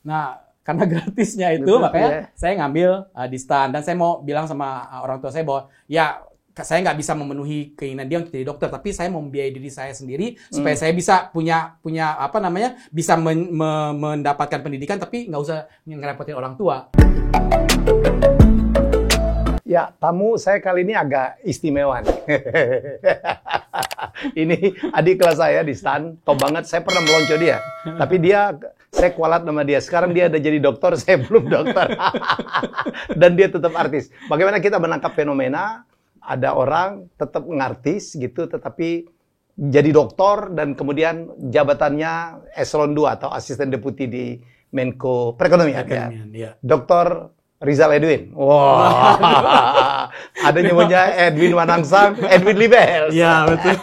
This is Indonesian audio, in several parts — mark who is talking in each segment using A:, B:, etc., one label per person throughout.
A: Nah, karena gratisnya itu,
B: Betul,
A: makanya saya ngambil di STAN. Dan saya mau bilang sama orang tua saya bahwa, ya saya nggak bisa memenuhi keinginan dia untuk jadi dokter, tapi saya mau membiayai diri saya sendiri supaya saya bisa punya bisa mendapatkan pendidikan, tapi nggak usah ngerepotin orang tua.
B: Ya, tamu saya kali ini agak istimewa nih. Ini adik kelas saya di STAN, top banget. Saya pernah melonco dia, tapi saya kualat sama dia. Sekarang dia udah jadi dokter, saya belum dokter. Dan dia tetap artis. Bagaimana kita menangkap fenomena, ada orang tetap ngartis gitu, tetapi jadi dokter dan kemudian jabatannya eselon 2 atau asisten deputi di Menko Perekonomian. Ya. Dokter Rizal Edwin. Wah. Ada nyebutnya Edwin Manangsang, Edwin Libel.
A: Iya, betul.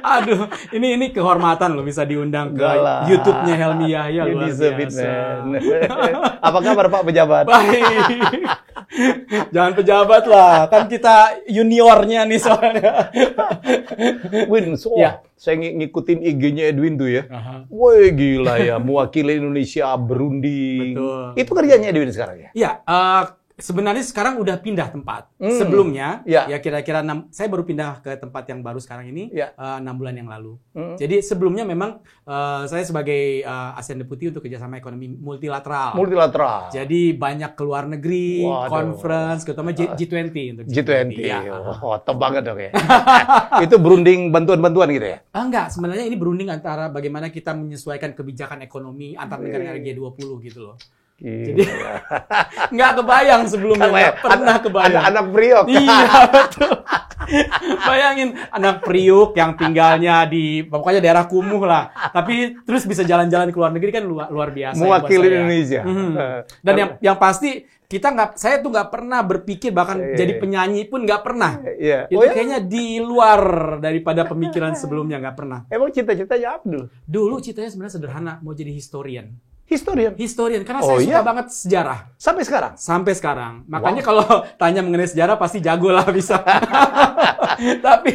A: Aduh, ini kehormatan loh bisa diundang ke YouTube-nya Helmi Yahya, luar biasa.
B: Apa kabar Pak pejabat?
A: Baik. Jangan pejabat lah, kan kita juniornya nih soalnya.
B: Win, saya ngikutin IG-nya Edwin tuh ya. Woi gila ya, mewakili Indonesia berunding.
A: Betul.
B: Itu kerjanya Edwin sekarang ya?
A: Iya, sebenarnya sekarang udah pindah tempat. Sebelumnya, ya kira-kira saya baru pindah ke tempat yang baru sekarang ini 6 bulan yang lalu. Jadi sebelumnya memang saya sebagai asisten deputi untuk kerjasama ekonomi multilateral. Jadi banyak ke luar negeri, conference, terutama G20 untuk
B: G20.
A: Ya.
B: Top banget dong ya. Itu berunding bantuan-bantuan gitu ya?
A: Enggak, sebenarnya ini berunding antara bagaimana kita menyesuaikan kebijakan ekonomi antar negara G20 gitu loh. Jadi nggak kebayang sebelumnya, nggak pernah kebayang.
B: Anak Priok.
A: Iya, betul. Bayangin anak Priok yang tinggalnya di pokoknya daerah kumuh lah, tapi terus bisa jalan-jalan ke luar negeri kan luar biasa.
B: Mewakili Indonesia.
A: Dan yang pasti saya tuh nggak pernah berpikir bahkan jadi penyanyi pun nggak pernah. Itu kayaknya di luar daripada pemikiran sebelumnya, nggak pernah.
B: Emang cita-citanya apa dulu?
A: Dulu citanya sebenarnya sederhana, mau jadi historian.
B: Historian,
A: karena saya suka banget sejarah.
B: Sampai sekarang?
A: Sampai sekarang. Makanya kalau tanya mengenai sejarah pasti jago lah bisa. Tapi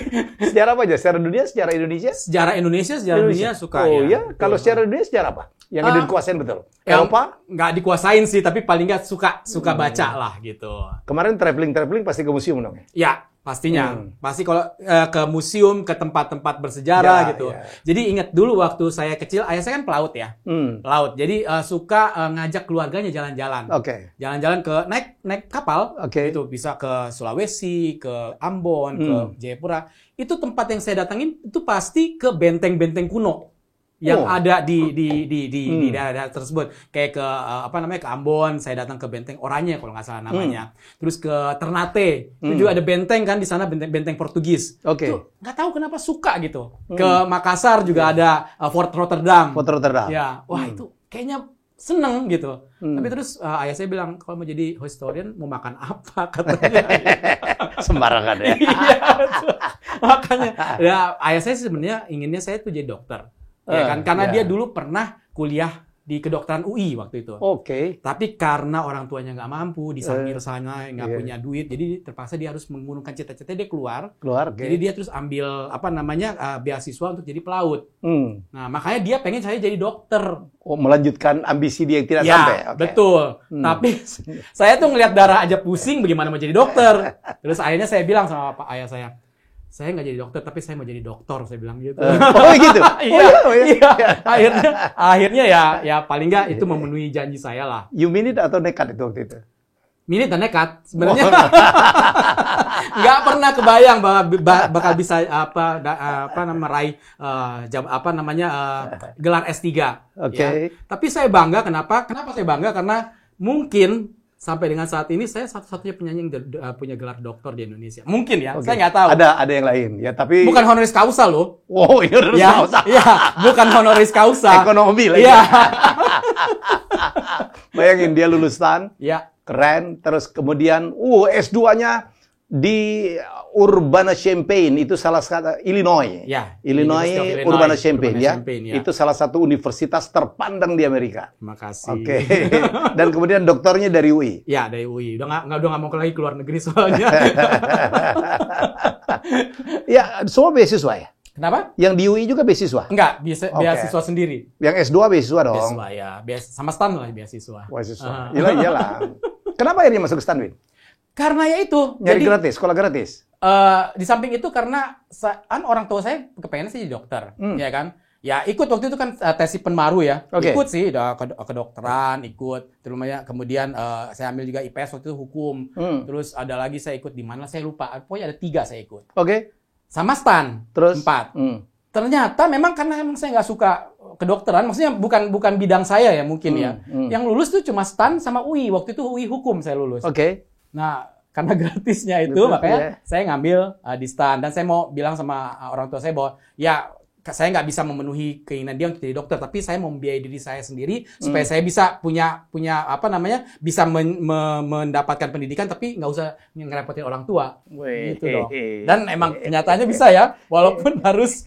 B: sejarah apa aja? Sejarah dunia, sejarah Indonesia?
A: Sejarah Indonesia, sejarah dunia suka.
B: Oh ya? Kalau sejarah dunia sejarah apa? Yang dikuasain betul? Eropa?
A: Nggak dikuasain sih, tapi paling nggak suka baca lah gitu.
B: Kemarin traveling pasti ke museum dong ya? Ya.
A: Pastinya. Pasti kalau ke museum, ke tempat-tempat bersejarah gitu. Jadi ingat dulu waktu saya kecil, ayah saya kan pelaut ya. Pelaut. Jadi suka ngajak keluarganya jalan-jalan. Jalan-jalan ke naik kapal. Itu bisa ke Sulawesi, ke Ambon, ke Jayapura. Itu tempat yang saya datangin itu pasti ke benteng-benteng kuno yang ada di daerah tersebut, kayak ke ke Ambon, saya datang ke Benteng Oranye kalau nggak salah namanya, terus ke Ternate, itu juga ada benteng kan di sana, benteng Portugis. Tuh, nggak tahu kenapa suka gitu. Ke Makassar juga ada Fort Rotterdam. Ya, wah itu kayaknya seneng gitu. Tapi terus ayah saya bilang, kalau mau jadi historian mau makan apa katanya.
B: Sembarangan ya.
A: Iya, makanya ya ayah saya sebenarnya inginnya saya tuh jadi dokter. Ya kan, karena dia dulu pernah kuliah di kedokteran UI waktu itu. Tapi karena orang tuanya nggak mampu, di Sangir sana nggak punya duit, jadi terpaksa dia harus mengurungkan cita-cita, dia keluar. Jadi dia terus ambil beasiswa untuk jadi pelaut. Nah, makanya dia pengen saya jadi dokter.
B: Melanjutkan ambisi dia yang tidak sampai.
A: Betul. Tapi saya tuh ngelihat darah aja pusing, bagaimana mau jadi dokter. Terus akhirnya saya bilang sama ayah saya nggak jadi dokter, tapi saya mau jadi dokter, saya bilang gitu.
B: Gitu?
A: Iya. Akhirnya ya paling nggak itu memenuhi janji saya lah.
B: You mean it atau nekat itu waktu itu?
A: Minit dan nekat sebenarnya. Nggak pernah kebayang bahwa bakal bisa meraih gelar S3. Ya. Tapi saya bangga, kenapa saya bangga? Karena mungkin sampai dengan saat ini saya satu-satunya penyanyi yang punya gelar doktor di Indonesia. Mungkin ya, saya nggak tahu.
B: Ada yang lain ya, tapi
A: bukan honoris causa loh.
B: Ini honoris causa.
A: Iya, bukan honoris causa.
B: Ekonomi lagi.
A: Iya.
B: Bayangin dia lulusan.
A: Iya.
B: Keren, terus kemudian S2-nya di Urbana-Champaign, itu salah satu Illinois.
A: Ya,
B: Illinois Urbana-Champaign ya. Itu salah satu universitas terpandang di Amerika.
A: Terima kasih.
B: Dan kemudian doktornya dari UI.
A: Ya, dari UI. Udah nggak mau keluar negeri soalnya.
B: Ya, semua beasiswa ya.
A: Kenapa?
B: Yang di UI juga beasiswa?
A: Enggak, beasiswa sendiri.
B: Yang S2 beasiswa dong?
A: Beasiswa, ya. Sama STAN lah beasiswa.
B: Beasiswa. Iyalah. Kenapa akhirnya masuk ke STAN, Win?
A: Karena ya itu.
B: Nyari gratis, sekolah gratis?
A: Di samping itu karena orang tua saya kepengen sih jadi dokter, ya kan? Ya ikut waktu itu kan tes Penmaru ya, ikut sih kedokteran, ikut. Kemudian saya ambil juga IPS waktu itu hukum. Terus ada lagi saya ikut di mana saya lupa. Pokoknya ada 3 saya ikut. Sama STAN, terus 4. Ternyata memang karena saya nggak suka kedokteran, maksudnya bukan bidang saya ya mungkin ya. Yang lulus tuh cuma STAN sama UI. Waktu itu UI hukum saya lulus. Nah karena gratisnya itu makanya saya ngambil di STAN dan saya mau bilang sama orang tua saya bahwa ya saya nggak bisa memenuhi keinginan dia untuk jadi dokter, tapi saya mau membiayai diri saya sendiri supaya saya bisa punya bisa mendapatkan pendidikan tapi nggak usah ngerepotin orang tua. Gitu dong. Dan emang kenyataannya bisa ya, walaupun harus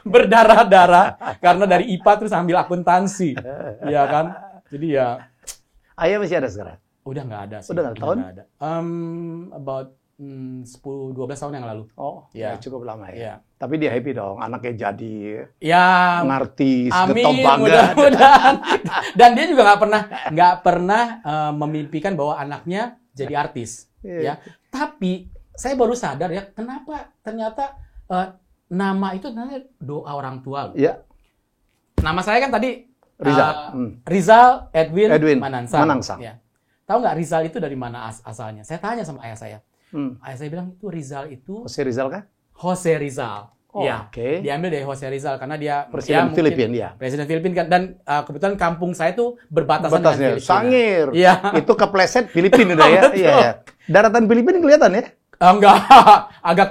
A: berdarah-darah karena dari IPA terus ambil akuntansi, ya kan? Jadi ya.
B: Ayah masih ada sekarang?
A: Udah nggak ada sih.
B: Udah nggak tahun?
A: Ada. About 10-12 tahun yang lalu.
B: Ya cukup lama ya. Tapi dia happy dong, anaknya jadi ngartis,
A: amin, mudah-mudahan. Dan dia juga nggak pernah memimpikan bahwa anaknya jadi artis. Ya. Tapi saya baru sadar ya, kenapa ternyata nama itu ternyata doa orang tua.
B: Ya.
A: Nama saya kan tadi
B: Rizal
A: Edwin Manansang. Ya. Tahu nggak Rizal itu dari mana asalnya? Saya tanya sama ayah saya. Ayah saya bilang itu Rizal itu
B: Jose Rizal kan?
A: Jose Rizal. Diambil dari Jose Rizal karena dia
B: Presiden Filipina.
A: Presiden Filipina kan, dan kebetulan kampung saya itu berbatasan dengan Filipina.
B: Sangir. Itu kepleset Filipina udah ya. Iya. Daratan Filipina kelihatan ya?
A: Enggak, agak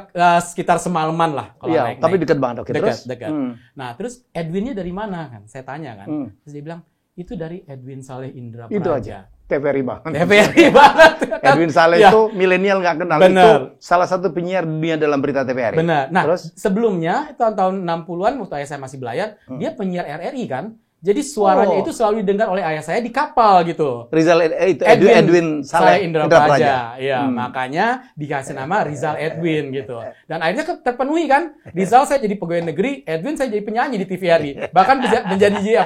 A: sekitar semalaman lah kalau naik.
B: Tapi dekat banget.
A: Dekat. Nah, terus Edwinnya dari mana kan? Saya tanya kan. Terus dia bilang itu dari Edwin Saleh Indra Praja.
B: Itu aja. TVRI banget.
A: TVRI banget.
B: Edwin Saleh itu milenial nggak kenal.
A: Bener.
B: Itu salah satu penyiar dunia dalam berita TVRI.
A: Benar. Nah, terus sebelumnya tahun 60-an waktu ayah saya masih belayar, dia penyiar RRI kan. Jadi suaranya itu selalu didengar oleh ayah saya di kapal gitu.
B: Rizal itu Edwin Saleh
A: Indra Praja. Ya, makanya dikasih nama Rizal Edwin gitu. Dan akhirnya terpenuhi kan. Rizal saya jadi pegawai negeri, Edwin saya jadi penyanyi di TVRI. Bahkan menjadi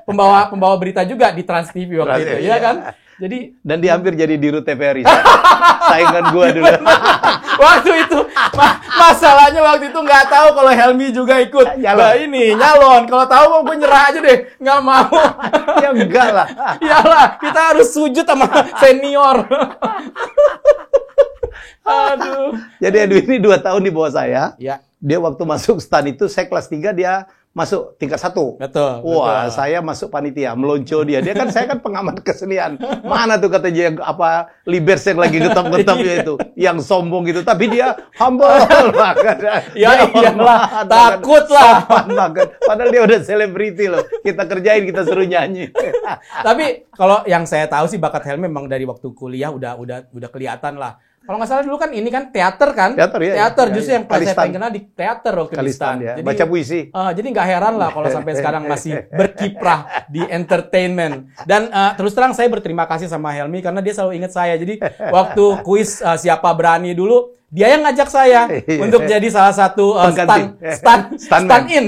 A: pembawa berita juga di Trans TV waktu itu, ya kan? Jadi
B: dan dia hampir jadi dirut TVRI. Saingan gua dulu.
A: Waktu itu masalahnya waktu itu nggak tahu kalau Helmi juga ikut. Nyalon. Kalau tahu mau gue nyerah aja deh, nggak mau.
B: Ya enggak lah.
A: Iyalah, kita harus sujud sama senior. Aduh.
B: Jadi Edwin ini 2 tahun di bawah saya.
A: Ya.
B: Dia waktu masuk STAN itu saya kelas 3, dia masuk tingkat 1.
A: Betul.
B: Wah, saya masuk panitia, melonco dia. Saya kan pengamat kesenian. Mana tuh kata dia Libers yang lagi getap-getapnya itu, yang sombong gitu. Tapi dia humble banget.
A: Iyalah, takut lah.
B: Padahal dia udah selebriti loh. Kita kerjain, kita suruh nyanyi.
A: Tapi kalau yang saya tahu sih bakat Helmi memang dari waktu kuliah udah kelihatan lah. Kalau nggak salah dulu kan ini kan teater kan? Teater justru yang saya paling kenal di teater waktu di STAN.
B: Ya. Jadi, baca puisi.
A: Jadi nggak heran lah kalau sampai sekarang masih berkiprah di entertainment. Dan terus terang saya berterima kasih sama Helmi karena dia selalu ingat saya. Jadi waktu kuis Siapa Berani dulu, dia yang ngajak saya untuk jadi salah satu stand-in.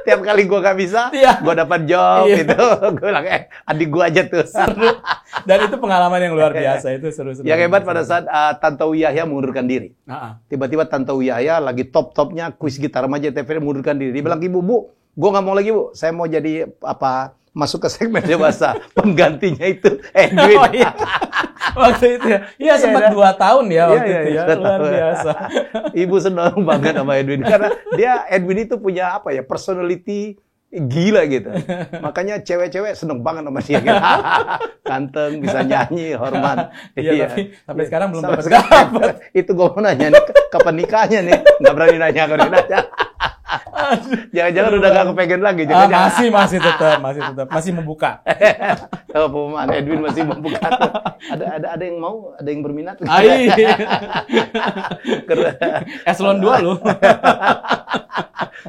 B: Tiap kali gue gak bisa, gue dapat job gitu. Gue bilang, adik gue aja tuh.
A: Seru. Dan itu pengalaman yang luar biasa. Itu seru-seru.
B: Yang hebat pada saat Tantowi Yahya mengundurkan diri. Tiba-tiba Tantowi Yahya lagi top-topnya kuis gitar remaja TVRI mengundurkan diri. Dia bilang, Bu, gue gak mau lagi, Bu. Saya mau jadi masuk ke segmen dewasa. Penggantinya itu Edwin.
A: Waktu itu ya. Iya, sempat 2 tahun ya waktu itu ya. Luar biasa.
B: Ibu senang banget sama Edwin. Karena Edwin itu punya personality gila gitu. Makanya cewek-cewek seneng banget sama dia. Gitu. Ganteng, bisa nyanyi, hormat.
A: Iya, tapi sampai sekarang belum dapat.
B: Itu gue mau nanya nih, kapan nikahnya nih? Nggak berani nanya, Jangan-jangan udah gak kepengen lagi.
A: Masih membuka.
B: Pemahaman Edwin masih membuka. Ada yang mau, ada yang berminat.
A: Eselon 2 loh.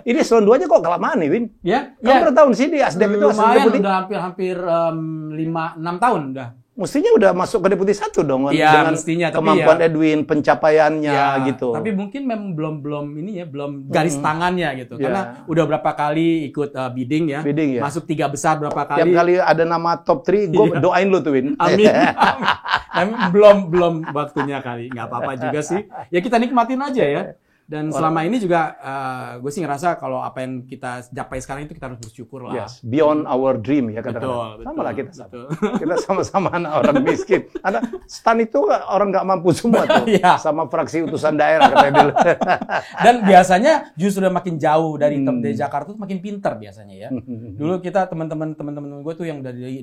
B: Ini eselon 2-nya kok kelamaan nih, Win?
A: Ya.
B: Kamu berapa tahun sih di ASDEP itu?
A: Lumayan, udah hampir 5-6 tahun udah.
B: Mestinya udah masuk ke Deputi 1 dong,
A: ya,
B: dengan
A: mestinya,
B: kemampuan Edwin, pencapaiannya gitu.
A: Tapi mungkin memang belum ini ya, belum garis tangannya gitu. Karena udah berapa kali ikut bidding ya. Masuk 3 besar berapa kali.
B: Tiap kali ada nama top 3, gue doain lu tuh, Win.
A: Amin. belum waktunya kali. Nggak apa-apa juga sih. Ya kita nikmatin aja ya. Dan selama ini juga gue sih ngerasa kalau apa yang kita capai sekarang itu kita harus bersyukur lah.
B: Yes, beyond our dream ya kadang-kadang. Sama lah kita. Kita sama-sama anak orang miskin. Stan itu orang nggak mampu semua tuh. Sama fraksi utusan daerah katanya dulu.
A: Dan biasanya justru makin jauh dari Jakarta tuh makin pintar biasanya ya. Dulu kita teman-teman gue tuh yang dari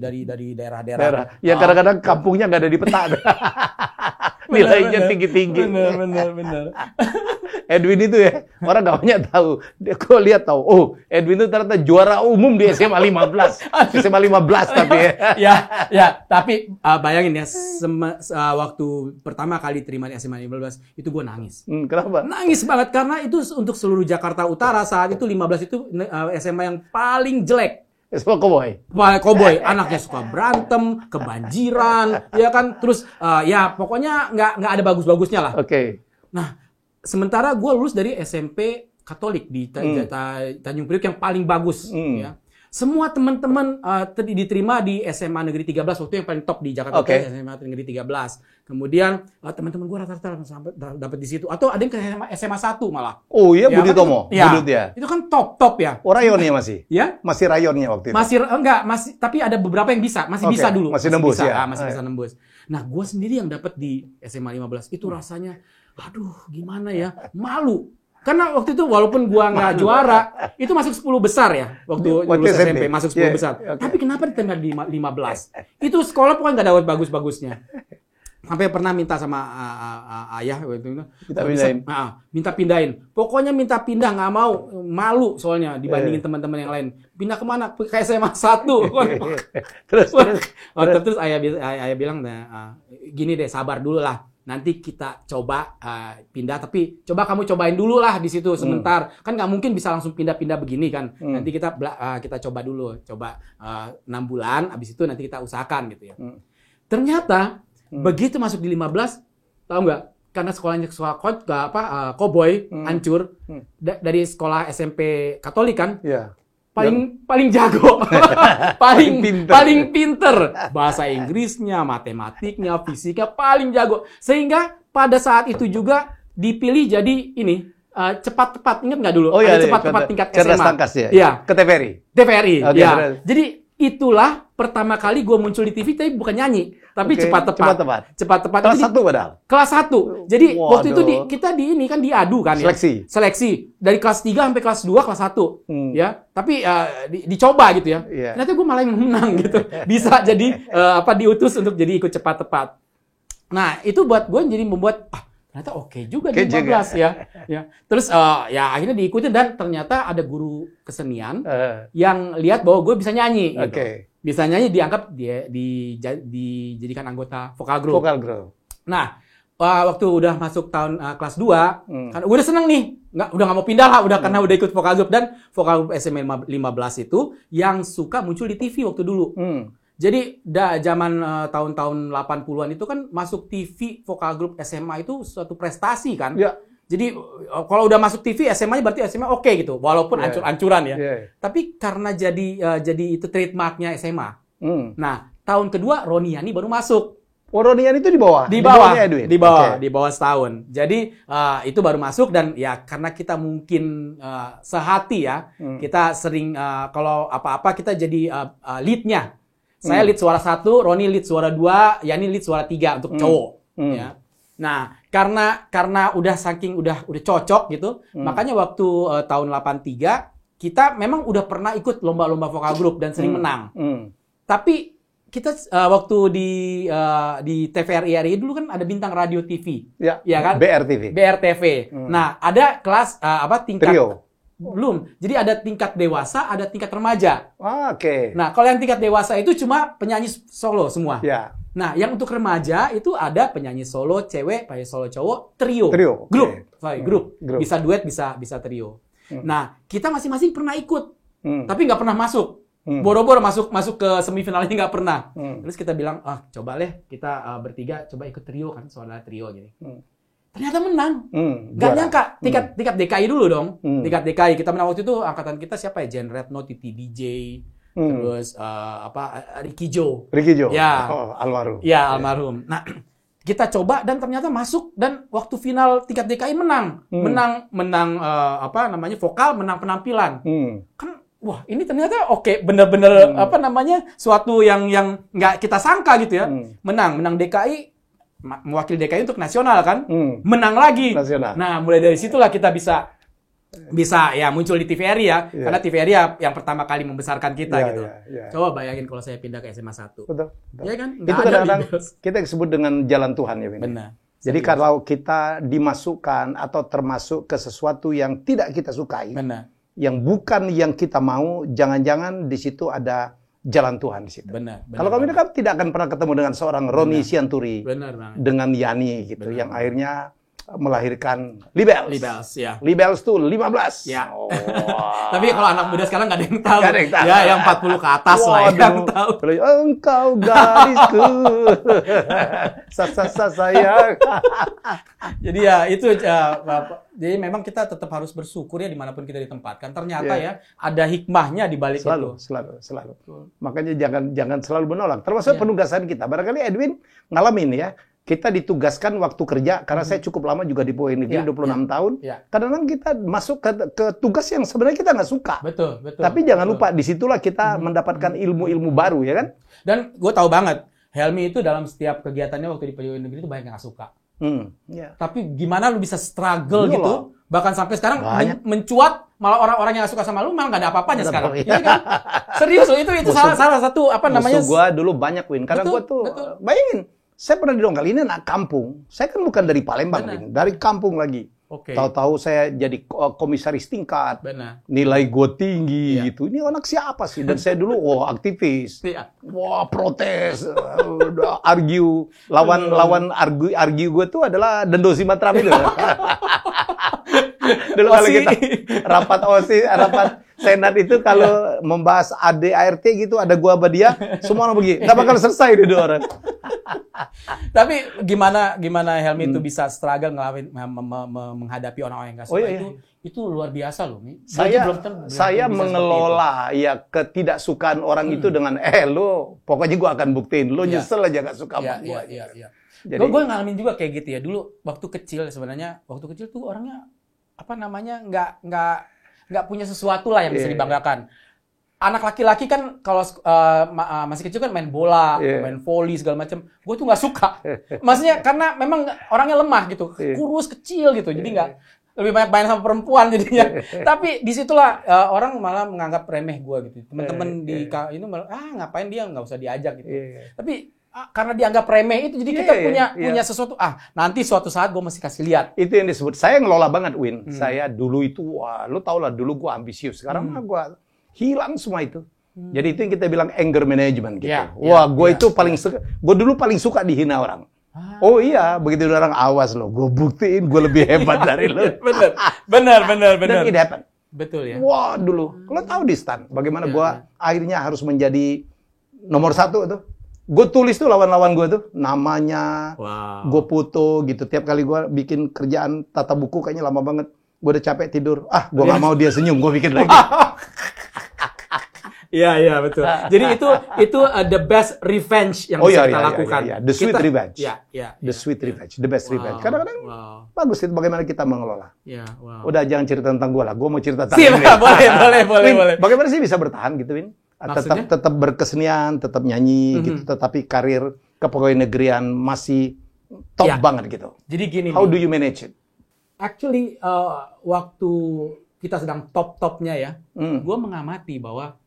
A: daerah-daerah.
B: Ya kadang-kadang kampungnya nggak ada di peta. Nilainya tinggi-tinggi.
A: Bener.
B: Edwin itu ya, orang nggak banyak tahu. Gue lihat tahu, oh Edwin itu ternyata juara umum di SMA 15. SMA 15 tapi ya.
A: Tapi bayangin ya, waktu pertama kali terima di SMA 15, itu gue nangis.
B: Kenapa?
A: Nangis banget, karena itu untuk seluruh Jakarta Utara saat itu 15 itu SMA yang paling jelek.
B: SMA
A: Cowboy, anaknya suka berantem, kebanjiran, ya kan, terus ya pokoknya nggak ada bagus-bagusnya lah.
B: Oke.
A: Nah, sementara gue lulus dari SMP Katolik di Tanjung Priok yang paling bagus. Ya. Semua teman-teman diterima di SMA Negeri 13, waktu yang paling top di Jakarta, SMA Negeri 13. Kemudian teman-teman gue rata-rata dapat di situ. Atau ada yang ke SMA 1 malah.
B: Oh iya, Budi Tomo.
A: Ya, itu kan top ya.
B: Oh, rayonnya masih?
A: Ya?
B: Masih rayonnya waktu itu?
A: Masih, tapi ada beberapa yang bisa. Masih bisa dulu.
B: Masih nembus ya?
A: Masih bisa nembus. Nah, gue sendiri yang dapat di SMA 15, itu rasanya, aduh gimana ya, malu. Karena waktu itu walaupun gua nggak juara, itu masuk 10 besar ya. Waktu lulus SMP masuk 10 besar. Tapi kenapa diterima di 15? Itu sekolah pokoknya nggak dapat bagus-bagusnya. Sampai pernah minta sama ayah waktu itu. Minta pindahin. Pokoknya minta pindah, nggak mau. Malu soalnya dibandingin teman-teman yang lain. Pindah kemana? Ke SMA 1. Terus ayah bilang, gini deh, sabar dulu lah. Nanti kita coba pindah, tapi coba kamu cobain dulu lah di situ sebentar. Kan nggak mungkin bisa langsung pindah-pindah begini kan. Nanti kita coba dulu, 6 bulan, habis itu nanti kita usahakan gitu ya. Ternyata begitu masuk di 15, tahu nggak? Karena sekolahnya Cowboy, hancur. Dari sekolah SMP Katolik kan. Paling jago, paling pinter, bahasa Inggrisnya, matematiknya, fisiknya paling jago. Sehingga pada saat itu juga dipilih jadi ini cepat tepat. Ingat nggak dulu? Ada cepat tepat tingkat SMA.
B: Cerdas tangkas ya.
A: Iya.
B: Ke TVRI.
A: TVRI. Ya. Jadi itulah pertama kali gue muncul di TV, tapi bukan nyanyi, tapi cepat tepat.
B: Kelas 1 padahal.
A: Kelas 1. Jadi waktu itu kita diadu kan ya. Seleksi dari kelas 3 sampai kelas 2, kelas 1. Ya. Tapi dicoba gitu ya. Ternyata gue malah yang menang gitu. Bisa jadi diutus untuk jadi ikut cepat tepat. Nah, itu buat gue jadi membuat ternyata oke juga di 15 ya. Terus ya akhirnya diikutin, dan ternyata ada guru kesenian yang lihat bahwa gue bisa nyanyi gitu. Bisa nyanyi, dianggap dijadikan anggota vokal group. Nah, waktu udah masuk tahun kelas 2, kan udah seneng nih. Udah nggak mau pindah lah, karena udah ikut vokal group. Dan vokal group SMA 15 itu yang suka muncul di TV waktu dulu. Jadi zaman tahun-tahun 80-an itu kan masuk TV vokal grup SMA itu suatu prestasi kan. Jadi kalau udah masuk TV SMA-nya berarti SMA oke gitu, walaupun ancur-ancuran ya. Tapi karena jadi itu trademarknya SMA. Nah, tahun kedua Roni Yani baru masuk.
B: Oh, Roni Yani itu di bawah?
A: Di bawah setahun. Jadi itu baru masuk, dan ya karena kita mungkin sehati ya, kita sering kalau apa-apa kita jadi lead-nya. Saya lead suara 1, Roni lead suara 2, Yani lead suara 3 untuk cowok. Ya. Nah, karena udah cocok gitu, makanya waktu tahun 83 kita memang udah pernah ikut lomba-lomba vokal grup dan sering menang. Tapi kita waktu di TVRI RI dulu kan ada bintang radio TV, ya kan? BRTV. Nah, ada kelas tingkat
B: trio.
A: Belum. Jadi ada tingkat dewasa, ada tingkat remaja.
B: Oke.
A: Nah, kalau yang tingkat dewasa itu cuma penyanyi solo semua.
B: Ya.
A: Nah, yang untuk remaja itu ada penyanyi solo cewek, penyanyi solo cowok, trio. Grup. Bisa duet, bisa trio. Nah, kita masing-masing pernah ikut. Tapi nggak pernah masuk. Boro-boro masuk ke semifinalnya nggak pernah. Terus kita bilang, coba deh kita bertiga coba ikut trio kan, saudara trio gini. Ternyata menang. Gak nyangka. Tingkat DKI dulu dong. Tingkat DKI kita menang waktu itu, angkatan kita siapa ya? Jen Retno, Titi DJ, terus Ricky Jo. Ya.
B: Almarhum.
A: Ya, almarhum. Nah, kita coba dan ternyata masuk, dan waktu final tingkat DKI menang. Menang vokal, menang penampilan. Kan wah, ini ternyata oke, bener-bener suatu yang nggak kita sangka gitu ya. Menang DKI, mewakili DKI untuk nasional kan, menang lagi.
B: Nasional.
A: Nah, mulai dari situlah kita bisa ya muncul di TVRI ya, karena TVRI yang pertama kali membesarkan kita gitu. Coba bayangin kalau saya pindah ke SMA 1.
B: Betul.
A: Ya kan?
B: Itu kadang-kadang kita sebut dengan jalan Tuhan ya, Vin.
A: Benar.
B: Jadi kalau kita dimasukkan atau termasuk ke sesuatu yang tidak kita sukai,
A: benar,
B: yang bukan yang kita mau, jangan-jangan di situ ada jalan Tuhan di situ.
A: Benar.
B: Kalau kami kan tidak akan pernah ketemu dengan seorang Roni Sianturi, dengan Yani gitu, yang akhirnya melahirkan Libels.
A: Ya.
B: Libels tuh 15.
A: Ya. Oh. Tapi kalau anak muda sekarang nggak ada yang tahu. Ya, yang 40 ke atas lah yang tahu.
B: Engkau gadisku. Sayang.
A: Jadi ya itu jadi memang kita tetap harus bersyukur ya dimanapun kita ditempatkan. Ternyata ya ada hikmahnya di balik itu.
B: Selalu. Makanya jangan selalu menolak. Termasuk penugasan kita. Barangkali Edwin ngalamin ya. Kita ditugaskan waktu kerja, karena saya cukup lama juga di pegawai negeri, 26 tahun. Kadang-kadang kita masuk ke tugas yang sebenarnya kita nggak suka.
A: Betul.
B: Tapi jangan lupa, disitulah kita mendapatkan ilmu-ilmu baru, ya kan?
A: Dan gue tahu banget, Helmi itu dalam setiap kegiatannya waktu di pegawai negeri itu banyak yang nggak suka. Tapi gimana lu bisa struggle gitu, bahkan sampai sekarang mencuat, malah orang-orang yang nggak suka sama lu malah nggak ada apa-apanya sekarang. Iya kan? Serius, itu salah satu
B: musuh gue dulu banyak, Win. Karena gue tuh, bayangin, saya pernah didongkal, ini anak kampung. Saya kan bukan dari Palembang, dari kampung lagi. Tahu-tahu saya jadi komisaris tingkat. Nilai gue tinggi gitu. Ini anak siapa sih? Dan saya dulu aktivis. Protes, argue. Lawan argue gue tuh adalah Dendo Simatram itu. Dulu kalau kita rapat OSI, rapat Senat itu kalau membahas ADART gitu, ada gua sama dia, semua orang begini. Nggak bakal selesai deh dua orang.
A: Tapi gimana Helmi itu bisa struggle menghadapi orang-orang yang nggak suka itu luar biasa loh.
B: Saya mengelola ya ketidaksukaan orang itu dengan lo pokoknya gua akan buktiin lo nyesel aja nggak suka sama gua.
A: Jadi gue ngalamin juga kayak gitu ya. Dulu waktu kecil tuh orangnya nggak punya sesuatu lah yang bisa dibanggakan. Anak laki-laki kan kalau masih kecil kan main bola, main voli segala macam. Gue tuh nggak suka. Maksudnya karena memang orangnya lemah gitu, kurus kecil gitu. Jadi nggak lebih banyak main sama perempuan jadinya. Tapi disitulah orang malah menganggap remeh gue gitu. Teman-teman di ini malah ngapain dia, nggak usah diajak gitu. Tapi karena dianggap remeh itu, jadi kita punya sesuatu. Nanti suatu saat gue mesti kasih lihat.
B: Itu yang disebut. Saya ngelola banget, Win. Saya dulu itu, lu tau lah, dulu gue ambisius. Sekarang gue hilang semua itu. Jadi itu yang kita bilang anger management gitu. Gue dulu paling suka dihina orang. Oh iya, begitu orang awas lo, gue buktiin gue lebih hebat dari lo.
A: Benar.
B: Dan it happen.
A: Betul ya.
B: Wah dulu, lo tahu di stan, bagaimana gue akhirnya harus menjadi nomor 1 tuh. Gue tulis tuh lawan-lawan gue tuh, namanya, gue foto gitu. Tiap kali gue bikin kerjaan tata buku kayaknya lama banget. Gue udah capek tidur. Gue nggak mau dia senyum, gue bikin lagi.
A: Iya betul. Jadi itu the best revenge yang bisa kita lakukan.
B: The sweet revenge.
A: The
B: sweet revenge, the best revenge. Kadang-kadang bagus itu bagaimana kita mengelola. Udah jangan cerita tentang gue lah, gue mau cerita tentang ini.
A: Boleh.
B: Bagaimana sih bisa bertahan gitu, Win? Tetap berkesenian, tetap nyanyi gitu, tetapi karir kepegawaian negerian masih top banget gitu.
A: Jadi gini.
B: How do you manage it?
A: Actually, waktu kita sedang top-topnya ya, gue mengamati bahwa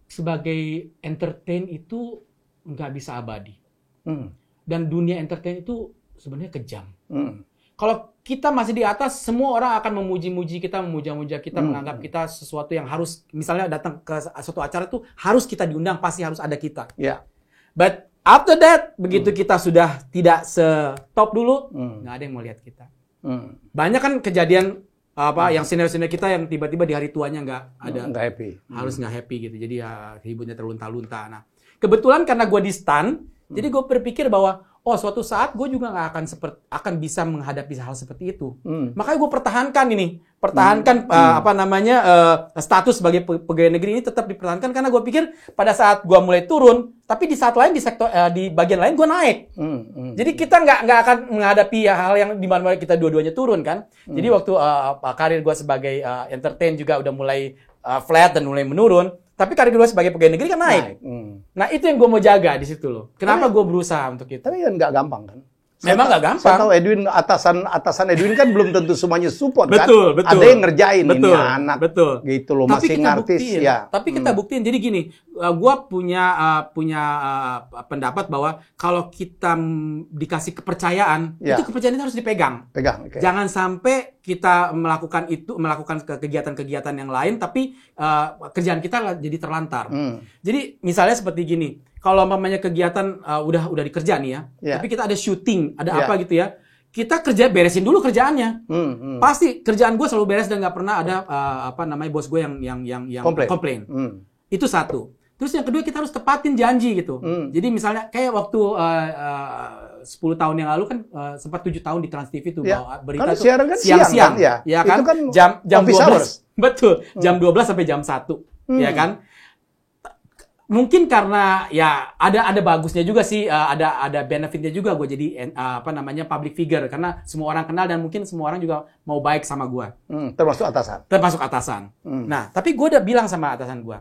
A: sebagai entertain itu nggak bisa abadi. Dan dunia entertain itu sebenarnya kejam. Kalau kita masih di atas, semua orang akan memuji-muji kita, memuja-muja kita, menganggap kita sesuatu yang harus, misalnya datang ke suatu acara itu harus kita diundang, pasti harus ada kita. But after that, begitu kita sudah tidak se-top dulu, nggak ada yang mau lihat kita. Banyak kan kejadian yang senior-senior kita yang tiba-tiba di hari tuanya nggak
B: happy.
A: Harus nggak happy gitu. Jadi ya hidupnya terlunta-lunta. Nah, kebetulan karena gue di stan, jadi gue berpikir bahwa suatu saat gue juga nggak akan bisa menghadapi hal seperti itu. Makanya gue pertahankan status sebagai pegawai negeri ini tetap dipertahankan karena gue pikir pada saat gue mulai turun, tapi di saat lain di bagian lain gue naik. Jadi kita nggak akan menghadapi hal yang di mana kita dua-duanya turun kan. Jadi waktu karir gue sebagai entertain juga udah mulai flat dan mulai menurun. Tapi karir gue sebagai pegawai negeri kan naik. Nah, itu yang gue mau jaga di situ loh. Kenapa gue berusaha untuk itu?
B: Tapi kan nggak gampang kan?
A: Memang nggak gampang.
B: Saya tahu Edwin, atasan Edwin kan belum tentu semuanya support kan?
A: Betul.
B: Ada yang ngerjain ini anak.
A: Betul.
B: Gitu loh, masih ngartis. Ya.
A: Tapi kita buktiin. Jadi gini, gue punya pendapat bahwa kalau kita dikasih kepercayaan, itu kepercayaan itu harus dipegang.
B: Okay.
A: Jangan sampai kita melakukan kegiatan-kegiatan yang lain, tapi kerjaan kita jadi terlantar. Jadi misalnya seperti gini. Kalau umpamanya kegiatan udah dikerja nih ya, tapi kita ada syuting, ada apa gitu ya, kita beresin dulu kerjaannya. Pasti kerjaan gue selalu beres dan nggak pernah ada bos gue yang komplain. Itu satu. Terus yang kedua kita harus tepatin janji gitu. Jadi misalnya kayak waktu 10 tahun yang lalu kan sempat 7 tahun di Trans TV tuh bawa berita
B: kan
A: tuh
B: siang-siang kan?
A: Ya kan?
B: Itu kan
A: jam 12.
B: hours.
A: Betul. Jam 12 sampai jam 1. Ya kan? Mungkin karena ya ada bagusnya juga sih, ada benefitnya juga gue jadi public figure karena semua orang kenal dan mungkin semua orang juga mau baik sama gue. Termasuk atasan. Nah, tapi gue udah bilang sama atasan gue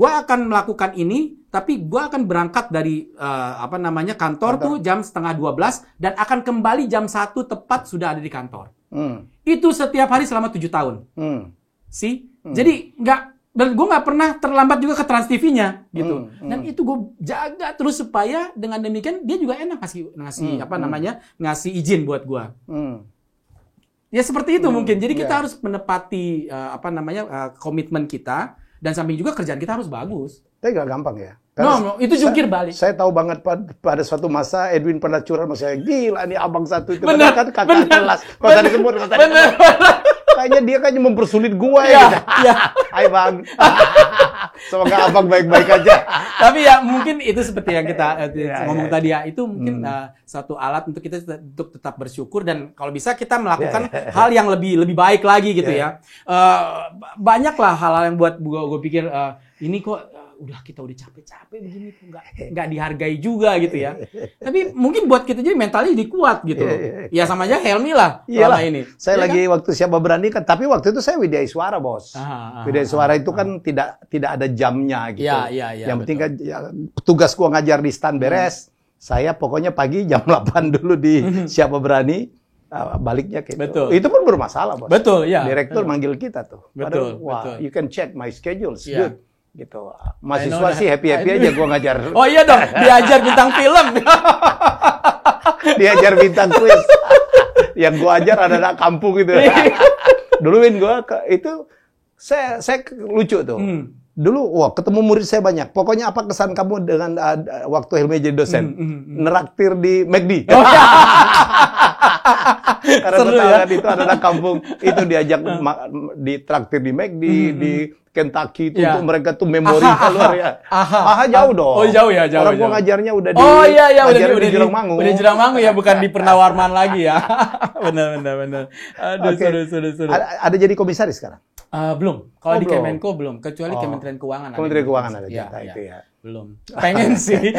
A: akan melakukan ini, tapi gue akan berangkat dari kantor tuh jam 11:30 dan akan kembali jam 1 tepat sudah ada di kantor. Itu setiap hari selama 7 tahun. Jadi dan gue nggak pernah terlambat juga ke Trans TV-nya gitu. Dan itu gue jaga terus supaya dengan demikian dia juga enak ngasih izin buat gue. Ya seperti itu mungkin. Jadi kita harus menepati komitmen kita dan samping juga kerjaan kita harus bagus.
B: Tapi nggak gampang ya.
A: Itu jungkir balik.
B: Saya tahu banget pada suatu masa Edwin pernah curhat sama saya, gila nih abang satu itu
A: kan
B: kakak kelas. Masa disebut. Kayaknya dia mempersulit gua
A: ya.
B: Hai bang. Semoga abang baik-baik aja.
A: Tapi ya mungkin itu seperti yang kita ngomong tadi ya. Itu mungkin satu alat untuk kita untuk tetap bersyukur dan kalau bisa kita melakukan hal yang lebih baik lagi gitu ya. Banyaklah hal-hal yang buat gue pikir ini kok kita udah capek-capek begini kok nggak dihargai juga gitu ya. Tapi mungkin buat kita jadi mentalnya jadi kuat gitu. Ya sama aja Helmi lah selama ini.
B: Saya lagi waktu Siapa Berani kan, tapi waktu itu saya Widya Iswara bos. Widya Iswara itu kan tidak ada jamnya gitu. Yang penting kan tugas gua ngajar di stan beres. Saya pokoknya pagi jam 8 dulu di Siapa Berani. Baliknya gitu.
A: Betul.
B: Itu pun bermasalah bos.
A: Betul ya.
B: Direktur manggil kita tuh.
A: Betul.
B: You can check my schedule. Good. Gitu. Mahasiswa sih happy aja gua ngajar.
A: Oh iya dong, diajar bintang film.
B: Diajar bintang kuis. Yang gua ajar anak-anak kampung gitu. Duluin gua itu saya lucu tuh. Dulu ketemu murid saya banyak. Pokoknya apa kesan kamu dengan waktu Helmi jadi dosen? Neraktir di McD. Oh, ya. Karena seru ya. Itu anak kampung itu diajak ditraktir di McD, di Kentucky itu untuk mereka tuh memori keluar ya. Jauh dong.
A: Oh jauh ya, jauh.
B: Orang gua ngajarnya udah
A: udah di Jurangmangu. Udah Jurangmangu ya, bukan di Purnawarman lagi ya. Benar. Aduh, seru.
B: Ada jadi komisaris sekarang?
A: Belum. Kalau di Kemenko belum, kecuali Kementerian Keuangan.
B: Kementerian Keuangan ada itu ya.
A: Belum. Pengen sih.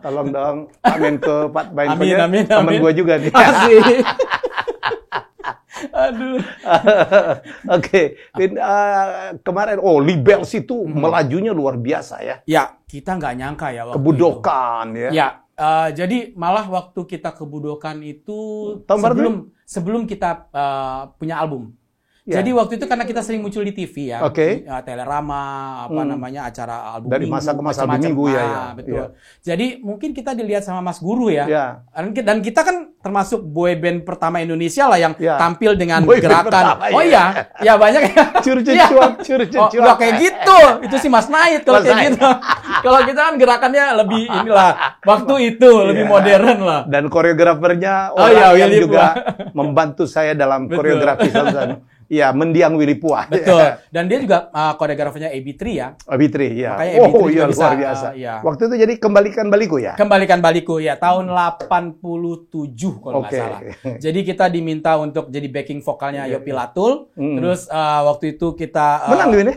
B: Tolong dong Pak Menko, Pak Menko.
A: Amin.
B: Teman gua juga nih.
A: Asik. Aduh.
B: Oke. Kemarin Libels itu melajunya luar biasa ya.
A: Ya, kita nggak nyangka ya waktu
B: Kebudokan
A: itu.
B: ya.
A: Jadi malah waktu kita Kebudokan itu sebelum kita punya album. Jadi waktu itu karena kita sering muncul di TV ya, Telerama, acara album
B: dari
A: minggu,
B: masa ke masa album minggu ya.
A: Betul. Jadi mungkin kita dilihat sama Mas Guru ya. Dan kita kan termasuk boyband pertama Indonesia lah yang tampil dengan gerakan. Ya banyak ya. Cur-cur. Kayak gitu. Itu sih Mas Naid kalau kayak gitu. Kalau kita kan gerakannya lebih waktu itu lebih modern lah.
B: Dan koreografernya orang yang juga membantu saya dalam koreografi Iya, mendiang Wilipua.
A: Betul. Dan dia juga koreografernya AB3 ya.
B: AB3, ya.
A: Makanya AB3
B: iya,
A: bisa,
B: luar biasa.
A: Iya.
B: Waktu itu jadi Kembalikan Baliku ya?
A: Kembalikan Baliku ya, tahun 87 kalau nggak salah. Jadi kita diminta untuk jadi backing vokalnya Yopi Latul. Terus waktu itu kita
B: menang di mana?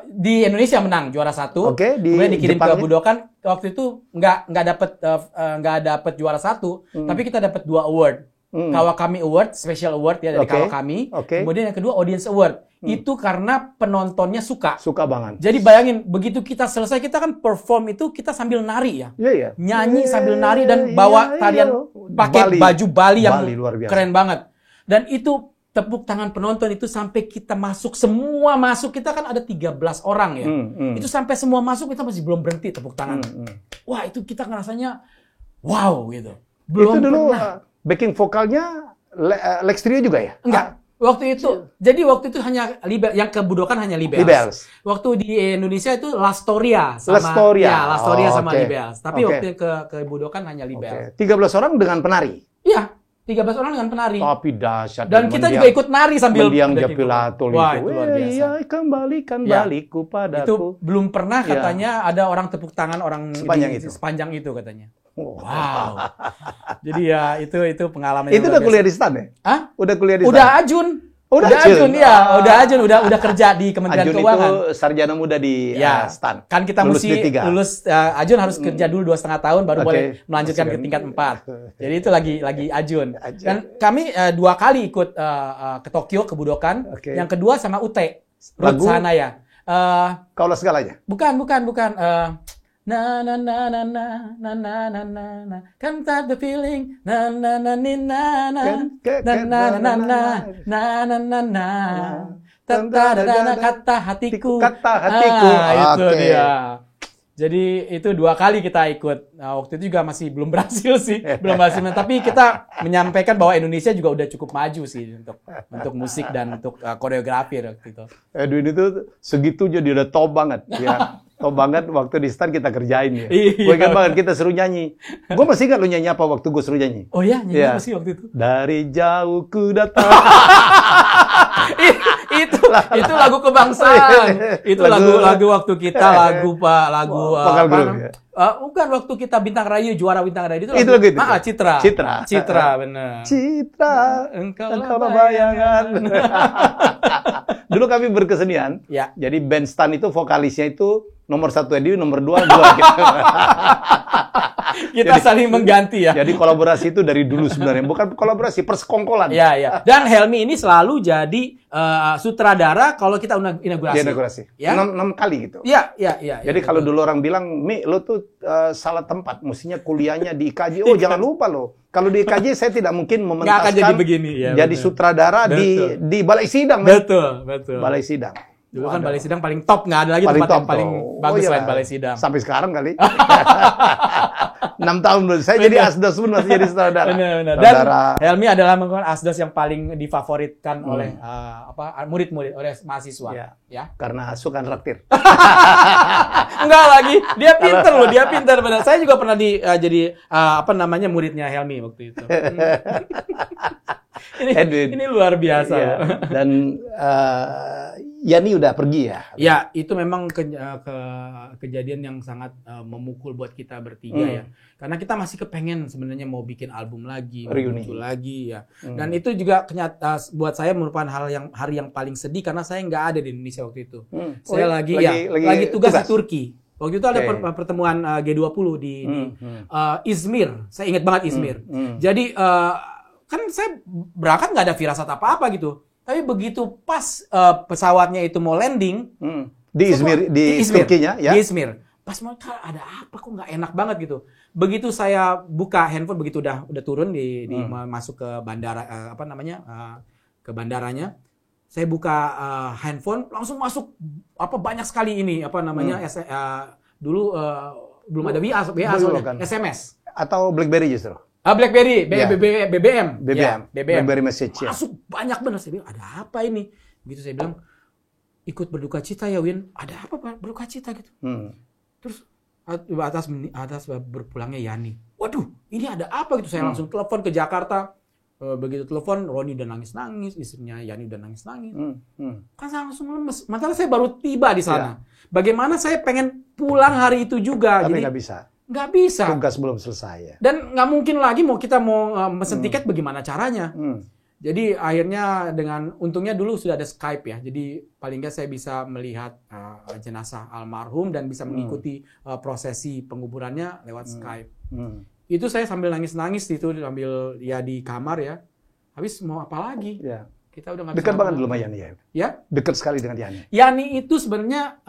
A: Di Indonesia menang juara 1. Kemudian dikirim ke Budokan. Waktu itu nggak dapet juara 1, tapi kita dapat 2 award. Kawakami Award, Special Award ya dari Kawakami. Kemudian yang kedua Audience Award. Itu karena penontonnya suka
B: banget.
A: Jadi bayangin, begitu kita selesai, kita kan perform itu kita sambil nari ya. Nyanyi sambil nari dan bawa tarian pakai baju Bali yang keren banget. Dan itu tepuk tangan penonton itu sampai kita semua masuk, kita kan ada 13 orang ya. Itu sampai semua masuk, kita masih belum berhenti tepuk tangan. Wah, itu kita ngerasanya wow gitu.
B: Belum itu dulu pernah. Backing vokalnya Lex Trio juga ya?
A: Enggak. Waktu itu, jadi waktu itu hanya yang ke Budokan hanya Libels. Waktu di Indonesia itu Lastoria sama Lastoria sama Libels. Tapi waktu ke Budokan hanya Libels.
B: 13 orang dengan penari.
A: Iya. 13 orang dengan penari.
B: Tapi dahsyat.
A: Dan kita juga ikut nari sambil
B: mendiang Yopi Latul
A: itu. Wah, itu luar biasa.
B: Iya, kembalikan baliku padaku.
A: Itu belum pernah katanya ada orang tepuk tangan orang sepanjang itu katanya. Wow. Jadi ya itu pengalaman.
B: Itu udah kuliah di STAN ya?
A: Hah?
B: Udah kuliah di STAN?
A: Udah Ajun. Udah kerja di Kementerian Keuangan.
B: Ajun itu sarjana muda di STAN.
A: Kan kita lulus Ajun harus kerja dulu 2,5 tahun baru boleh melanjutkan ke tingkat 4. Jadi itu lagi Ajun. Dan kami 2 kali ikut ke Tokyo ke Budokan. Yang kedua sama UT.
B: Lagu
A: sana ya.
B: Kaulah segalanya.
A: Bukan. Na na na na na na na na na na can't stop the feeling na na na ni na na na na na na na na na kata hatiku itu dia. Jadi itu 2 kali kita ikut. Waktu itu juga masih belum berhasil sih, tapi kita menyampaikan bahwa Indonesia juga udah cukup maju sih untuk musik dan untuk koreografi waktu itu.
B: Edwin itu segitu jadi udah top banget ya. Top banget waktu di STAN kita kerjain ya. Gue ingat banget kita seru nyanyi. Gue masih ingat lu nyanyi apa waktu gue seru nyanyi.
A: Oh iya, nyanyi apa sih waktu itu?
B: Dari jauh ku datang.
A: itu lagu kebangsaan. Itu lagu waktu kita lagu bukan waktu kita Bintang Rayu juara Bintang Rayu itu lagu
B: itu.
A: Citra benar.
B: Citra engkau bayangan. Dulu kami berkesenian.
A: Ya.
B: Jadi band STAN itu vokalisnya itu nomor 1 Edwin, nomor 2 gua gitu.
A: Kita saling mengganti ya.
B: Jadi kolaborasi itu dari dulu sebenarnya, bukan kolaborasi, persekongkolan.
A: Iya. Dan Helmi ini selalu jadi sutradara kalau kita inaugurasi.
B: Ya? 6 kali gitu.
A: Iya.
B: Jadi kalau dulu orang bilang, "Mi, lo tuh salah tempat, mestinya kuliahnya di IKJ." Oh, jangan lupa lo. Kalau di IKJ saya tidak mungkin mementaskan
A: jadi begini ya.
B: Jadi sutradara di Balai Sidang.
A: Betul.
B: Balai Sidang.
A: Dulu kan Balai Sidang paling top, nggak ada lagi tempat yang paling bagus selain Balai Sidang.
B: Sampai sekarang kali. 6 tahun dulu. Saya jadi asdos pun masih jadi sutradara.
A: Benar. Dan Helmi adalah asdos yang paling difavoritkan oleh murid-murid, oleh mahasiswa. Ya.
B: Karena suka nraktir.
A: Enggak lagi. Dia pintar loh, benar. Saya juga pernah jadi muridnya Helmi waktu itu. Ini luar biasa.
B: Ya. Dan Yani udah pergi ya?
A: Ya, itu memang kejadian yang sangat memukul buat kita bertiga ya. Karena kita masih kepengen sebenarnya mau bikin album lagi, muncul lagi ya. Dan itu juga buat saya merupakan hari yang paling sedih karena saya nggak ada di Indonesia waktu itu. Saya lagi tugas di Turki. Waktu itu ada pertemuan G20 di Izmir. Saya ingat banget Izmir. Jadi kan saya berangkat nggak ada firasat apa-apa gitu. Tapi begitu pas pesawatnya itu mau landing
B: di Izmir, Turkinya ya.
A: Di Izmir. Pas mau ada apa kok nggak enak banget gitu. Begitu saya buka handphone begitu udah turun masuk ke bandara ke bandaranya. Saya buka handphone langsung masuk banyak sekali ini dulu belum ada WA soalnya SMS
B: atau BlackBerry justru.
A: BlackBerry, BBM.
B: BlackBerry message ya.
A: Masuk banyak benar. Saya bilang, ada apa ini? Gitu saya bilang, ikut berduka cita ya Win. Ada apa Pak? Berduka cita gitu. Terus atas berpulangnya Yani. Waduh, ini ada apa gitu? Saya langsung telepon ke Jakarta. begitu telepon, Roni udah nangis-nangis, istrinya Yani udah nangis-nangis. Kan saya langsung lemes. Masalah saya baru tiba di sana. Bagaimana saya pengen pulang hari itu juga.
B: Tapi
A: jadi
B: nggak bisa.
A: Nggak bisa.
B: Tugas belum selesai ya.
A: Dan nggak mungkin lagi kita mau mesen tiket bagaimana caranya. Jadi akhirnya untungnya dulu sudah ada Skype ya. Jadi paling nggak saya bisa melihat jenazah almarhum dan bisa mengikuti prosesi penguburannya lewat Skype. Itu saya sambil nangis-nangis itu sambil ya di kamar ya. Habis mau apa lagi?
B: Ya.
A: Kita udah nggak
B: bisa. Dekat banget dulu sama Yani ya.
A: Ya?
B: Dekat sekali dengan Yani.
A: Yani itu sebenarnya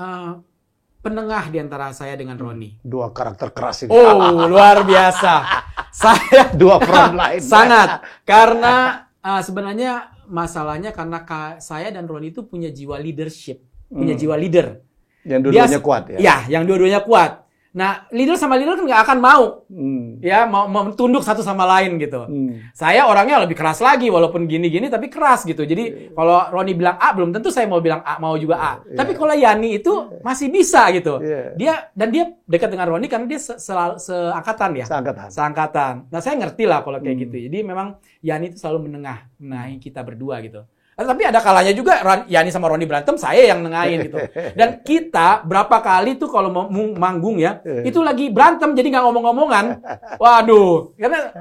A: penengah di antara saya dengan Roni.
B: Dua karakter keras ini.
A: Oh, luar biasa. Saya
B: dua front line.
A: Sangat. Karena sebenarnya masalahnya karena saya dan Roni itu punya jiwa leadership, punya jiwa leader.
B: Yang dua-duanya kuat ya?
A: Ya, yang dua-duanya kuat. Nah, leader sama leader kan nggak akan mau, ya mau tunduk satu sama lain gitu. Saya orangnya lebih keras lagi, walaupun gini-gini tapi keras gitu. Jadi kalau Roni bilang A, belum tentu saya mau bilang A, mau juga A. Tapi kalau Yani itu masih bisa gitu. Dia dekat dengan Roni karena dia seangkatan ya. Seangkatan. Nah, saya ngerti lah kalau kayak gitu. Jadi memang Yani itu selalu menengahi kita berdua gitu. Tapi ada kalanya juga Yani sama Roni berantem, saya yang nengahin gitu. Dan kita berapa kali tuh kalau mau manggung ya, itu lagi berantem jadi nggak ngomong-ngomongan. Waduh, karena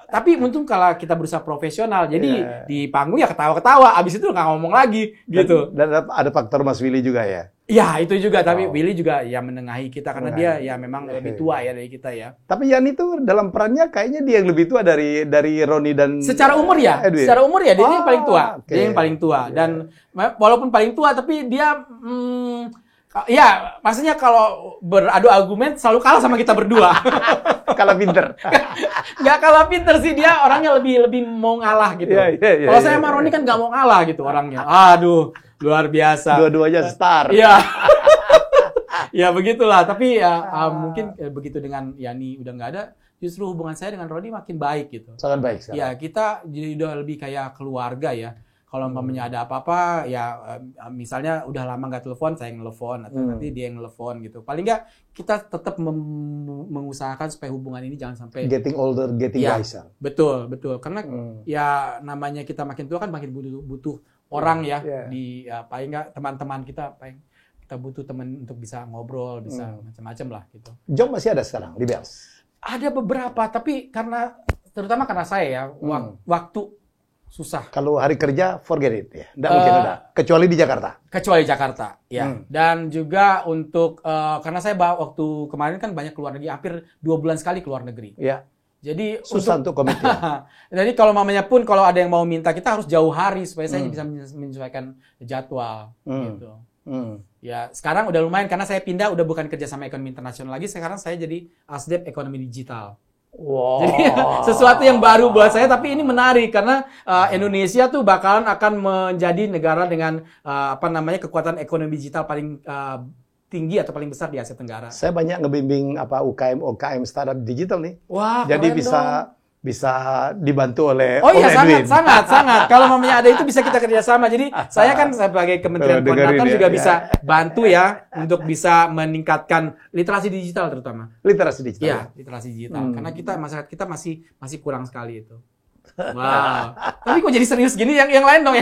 A: tapi untung kalau kita berusaha profesional, jadi di panggung ya ketawa-ketawa, abis itu nggak ngomong lagi gitu.
B: Dan ada faktor Mas Willy juga ya?
A: Ya itu juga, tapi Willy juga ya menengahi kita karena dia ya memang lebih tua ya dari kita ya.
B: Tapi Yani itu dalam perannya kayaknya dia yang lebih tua dari Roni dan
A: secara umur ya,
B: Edwin.
A: Secara umur ya dia yang paling tua, dia yang paling tua dan walaupun paling tua tapi dia ya maksudnya kalau beradu argumen selalu kalah sama kita berdua.
B: Kalah pinter.
A: Nggak kalah pinter sih, dia orangnya lebih mau ngalah gitu. Kalau saya sama Roni kan nggak mau ngalah gitu orangnya. Aduh. Luar biasa.
B: Dua-duanya star.
A: Iya. Ya begitulah. Tapi ya mungkin begitu dengan Yani udah nggak ada, justru hubungan saya dengan Roni makin baik gitu.
B: Sangat baik sekarang.
A: Ya kita jadi udah lebih kayak keluarga ya. Kalau umpamanya ada apa-apa, ya misalnya udah lama nggak telepon, saya yang telepon atau nanti dia yang telepon gitu. Paling nggak kita tetap mengusahakan supaya hubungan ini jangan sampai
B: getting older, getting wiser.
A: Betul. Karena ya namanya kita makin tua kan makin butuh orang ya di paling nggak teman-teman kita butuh teman untuk bisa ngobrol, bisa macam-macam lah gitu.
B: Job masih ada sekarang di Bells?
A: Ada beberapa, tapi terutama karena saya ya waktu susah.
B: Kalau hari kerja forget it ya, nggak mungkin ada. Kecuali di Jakarta.
A: Kecuali Jakarta, ya. Dan juga untuk karena saya waktu kemarin kan banyak keluar negeri, hampir 2 bulan sekali keluar negeri.
B: Ya.
A: Jadi
B: susah untuk komitmen.
A: Jadi kalau kalau ada yang mau minta, kita harus jauh hari supaya saya bisa menyesuaikan jadwal gitu. Ya sekarang udah lumayan karena saya pindah, udah bukan kerja sama ekonomi internasional lagi, sekarang saya jadi Asdep ekonomi digital.
B: Wow.
A: Jadi sesuatu yang baru buat saya, tapi ini menarik karena Indonesia tuh bakalan akan menjadi negara dengan kekuatan ekonomi digital paling tinggi atau paling besar di Asia Tenggara.
B: Saya banyak ngebimbing UKM startup digital nih.
A: Wah,
B: jadi bisa dibantu oleh
A: Edwin. sangat. Kalau mamanya ada itu bisa kita kerjasama. Jadi saya kan sebagai Kementerian Koordinator juga bisa bantu ya untuk bisa meningkatkan literasi digital terutama.
B: Literasi digital.
A: Iya, literasi digital. Karena masyarakat kita masih kurang sekali itu. Wow. Tapi kok jadi serius gini? Yang lain dong.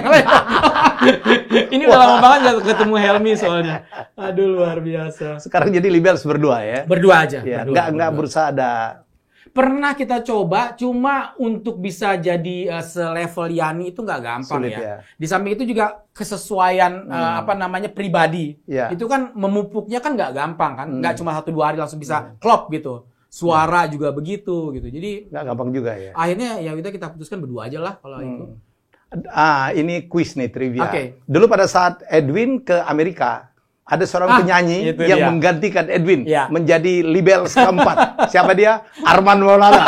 A: Ini udah lama banget gak ketemu Helmi soalnya. Aduh, luar biasa.
B: Sekarang jadi Libels berdua ya?
A: Berdua aja.
B: Ya, nggak berusaha ada.
A: Pernah kita coba, cuma untuk bisa jadi selevel Yani itu nggak gampang. Sulit, ya. Di samping itu juga kesesuaian pribadi. Ya. Itu kan memupuknya kan nggak gampang kan. Nggak cuma 1-2 hari langsung bisa klop gitu. Suara juga begitu gitu. Jadi
B: nggak gampang juga ya.
A: Akhirnya ya kita putuskan berdua aja lah kalau itu.
B: Ini quiz nih, trivia.
A: Okay.
B: Dulu pada saat Edwin ke Amerika, ada seorang penyanyi yang menggantikan Edwin menjadi Libels keempat. Siapa dia? Arman Maulana.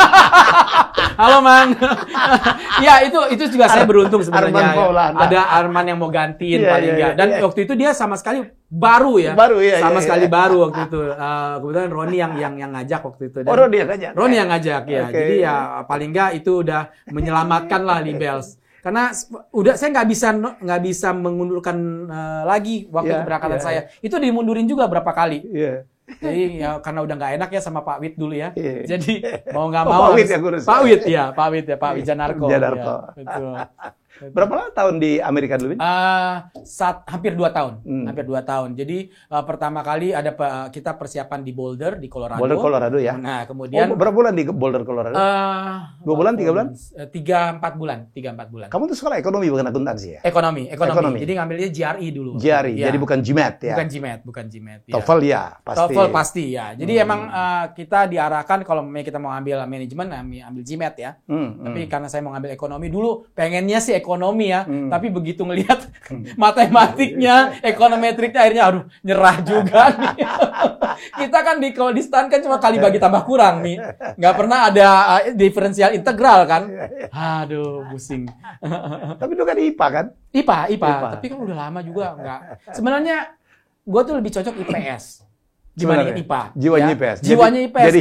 A: Halo Man. Ya itu juga saya beruntung sebenarnya. Ada Arman yang mau gantiin paling enggak. Dan waktu itu dia sama sekali baru ya. Sama sekali baru waktu itu. Kebetulan Roni yang ngajak waktu itu.
B: Roni yang ngajak.
A: Roni yang ngajak ya. Okay. Jadi ya paling enggak itu udah menyelamatkan lah Libels. Karena saya nggak bisa mengundurkan lagi waktu keberangkatan saya. Itu dimundurin juga berapa kali. Jadi ya karena udah nggak enak ya sama Pak Wid dulu ya. Jadi mau nggak
B: Pak
A: mau
B: Wid yang ngurus.
A: Pak Wid ya, Pak Wijanarko.
B: Wijanarko.
A: Ya, betul.
B: Berapa lama tahun di Amerika dulu?
A: Hampir 2 tahun. Hampir 2 tahun. Jadi pertama kali ada kita persiapan di Boulder, di Colorado.
B: Boulder, Colorado ya.
A: Nah, kemudian
B: berapa bulan di Boulder, Colorado? 2 bulan, 3 bulan?
A: 3-4 bulan. 3-4 bulan.
B: Kamu tuh sekolah ekonomi bukan akuntansi ya?
A: Ekonomi. Jadi ngambilnya GRE dulu.
B: GRE,
A: ya.
B: jadi bukan GMAT ya?
A: Bukan GMAT.
B: Ya. TOEFL ya, pasti.
A: TOEFL pasti ya. Jadi emang kita diarahkan kalau kita mau ambil manajemen, ambil GMAT ya. Tapi karena saya mau ngambil ekonomi dulu, pengennya sih ekonomi ya. Tapi begitu ngelihat matematiknya, ekonometriknya, akhirnya aduh nyerah juga nih. Kita kan kalau di STAN kan cuma kali bagi tambah kurang nih. Nggak pernah ada diferensial integral kan. Aduh, pusing.
B: Tapi itu kan IPA kan?
A: IPA. Tapi kan udah lama juga nggak. Sebenarnya gue tuh lebih cocok IPS. Dibandingin IPA.
B: Jiwanya
A: ya.
B: IPS.
A: Jiwanya IPS.
B: Jadi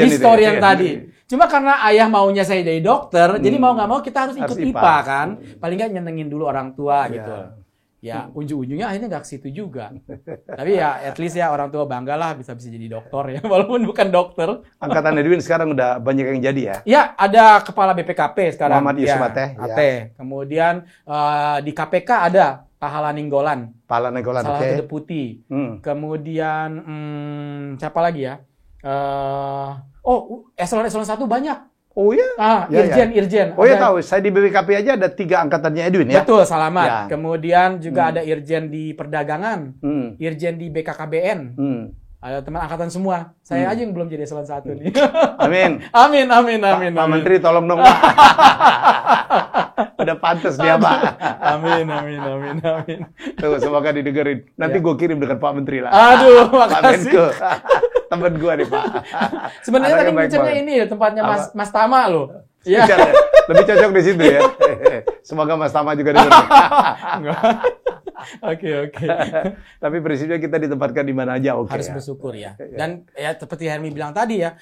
B: historian
A: tadi. Cuma karena ayah maunya saya jadi dokter, jadi mau nggak mau kita harus ikut IPA kan. Paling nggak nyenengin dulu orang tua gitu. Ya, ujung-ujungnya akhirnya nggak ke situ juga. Tapi ya, at least ya orang tua bangga lah bisa jadi dokter ya, walaupun bukan dokter.
B: Angkatan Edwin sekarang udah banyak yang jadi ya?
A: Ya, ada kepala BPKP sekarang.
B: Muhammad Yusuf
A: Ateh. Kemudian di KPK ada Pahala Ninggolan. Salah satu deputi. Kemudian siapa lagi ya? Eselon 1 banyak.
B: Oh iya?
A: Irjen.
B: Oh iya tahu, saya di BPKP aja ada 3 angkatannya Edwin ya?
A: Betul, Salamat. Ya. Kemudian juga ada Irjen di Perdagangan, Irjen di BKKBN. Ada teman angkatan semua. Saya aja yang belum jadi eselon 1 nih. Amin.
B: Pak Menteri tolong dong Pak. Udah pantas dia Pak.
A: Amin.
B: Tuh, semoga didengerin. Nanti gue kirim dengan Pak Menteri lah.
A: Aduh, makasih.
B: Temen gue nih Pak.
A: Sebenarnya tadi mencernya ini ya, tempatnya Mas Tama loh. Iya.
B: Lebih cocok di situ ya. Semoga Mas Tama juga dengerin. Oke. Tapi prinsipnya kita ditempatkan di mana aja
A: harus bersyukur ya. Dan ya seperti Hermi bilang tadi ya,